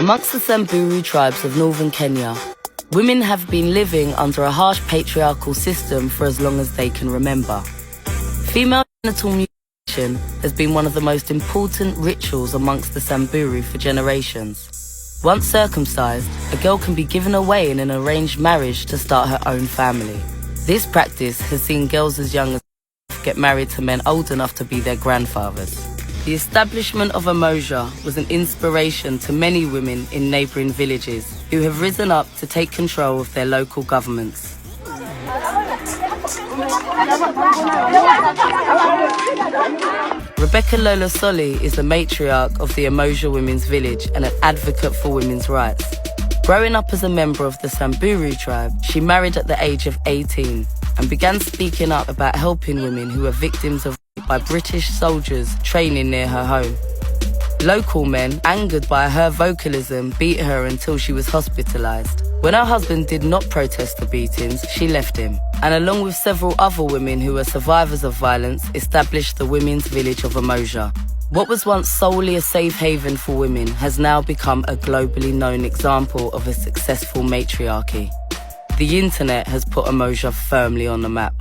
Amongst the Samburu tribes of northern Kenya, women have been living under a harsh patriarchal system for as long as they can remember. Female genital mutilation has been one of the most important rituals amongst the Samburu for generations. Once circumcised, a girl can be given away in an arranged marriage to start her own family. This practice has seen girls as young as get married to men old enough to be their grandfathers. The establishment of Umoja was an inspiration to many women in neighbouring villages who have risen up to take control of their local governments. Rebecca Lola Soli is the matriarch of the Umoja Women's Village and an advocate for women's rights. Growing up as a member of the Samburu tribe, she married at the age of 18 and began speaking up about helping women who were victims of rape by British soldiers training near her home. Local men, angered by her vocalism, beat her until she was hospitalised. When her husband did not protest the beatings, she left him, and along with several other women who were survivors of violence, established the Women's Village of Umoja. What was once solely a safe haven for women has now become a globally known example of a successful matriarchy. The internet has put Umoja firmly on the map,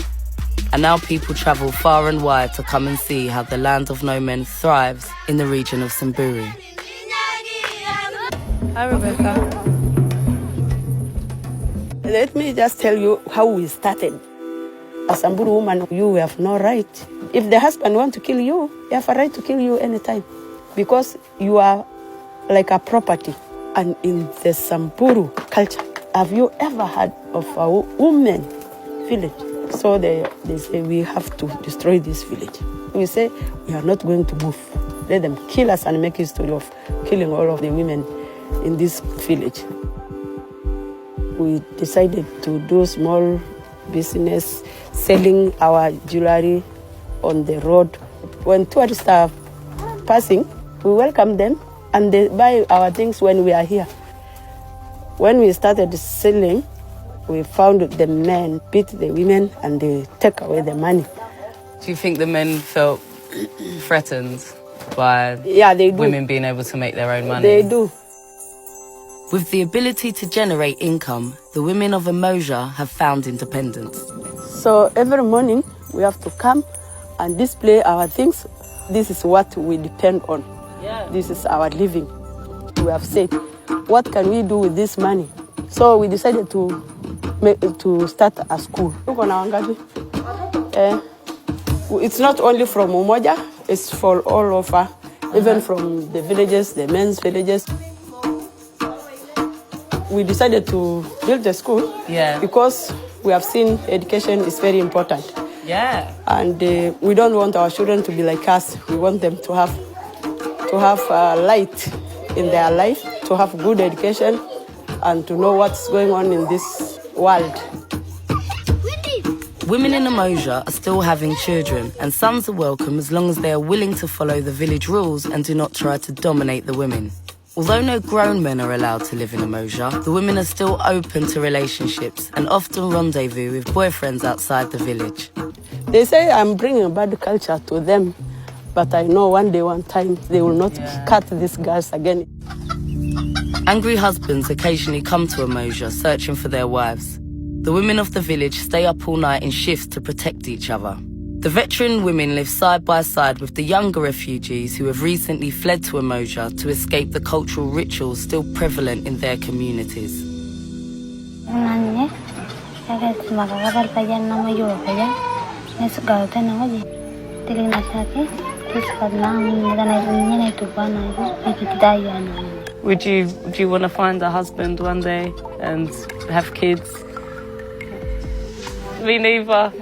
and now people travel far and wide to come and see how the land of no men thrives in the region of Samburu. Hi, Rebecca. Let me just tell you how we started. As a Samburu woman, you have no right. If the husband wants to kill you, he have a right to kill you anytime, because you are like a property. And in the Samburu culture, have you ever heard of a woman village? So they say we have to destroy this village. We say we are not going to move. Let them kill us and make a history of killing all of the women in this village. We decided to do small business, selling our jewelry on the road. When tourists are passing, we welcome them and they buy our things when we are here. When we started selling, we found the men beat the women and they take away the money. Do you think the men felt threatened by they do. Women being able to make their own money? They do. With the ability to generate income, the women of Umoja have found independence. So every morning we have to come and display our things. This is what we depend on. This is our living. We have said, what can we do with this money? So we decided to start a school. It's not only from Umoja, it's for all over, even from the villages, the men's villages. We decided to build a school because we have seen education is very important. And we don't want our children to be like us. We want them to have light in their life, to have good education, and to know what's going on in this world. Women in Umoja are still having children, and sons are welcome as long as they are willing to follow the village rules and do not try to dominate the women. Although no grown men are allowed to live in Umoja, the women are still open to relationships and often rendezvous with boyfriends outside the village. They say I'm bringing bad culture to them, but I know one day, one time, they will not cut these girls again. Angry husbands occasionally come to Umoja searching for their wives. The women of the village stay up all night in shifts to protect each other. The veteran women live side by side with the younger refugees who have recently fled to Umoja to escape the cultural rituals still prevalent in their communities. Would you want to find a husband one day and have kids? Me neither.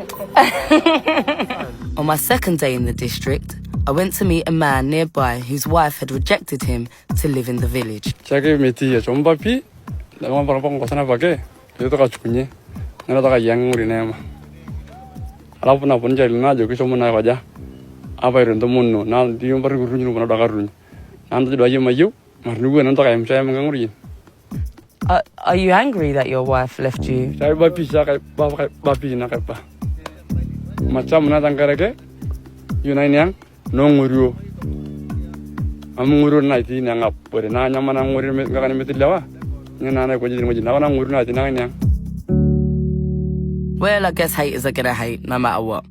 On my second day in the district, I went to meet a man nearby whose wife had rejected him to live in the village. Are you angry that your wife left you? amunguru na iti na ngapore na nyama na nguri ngakani metilawa nyana na ko jidin mojina na nguru na iti na nya. Well, I guess haters are gonna hate no matter what.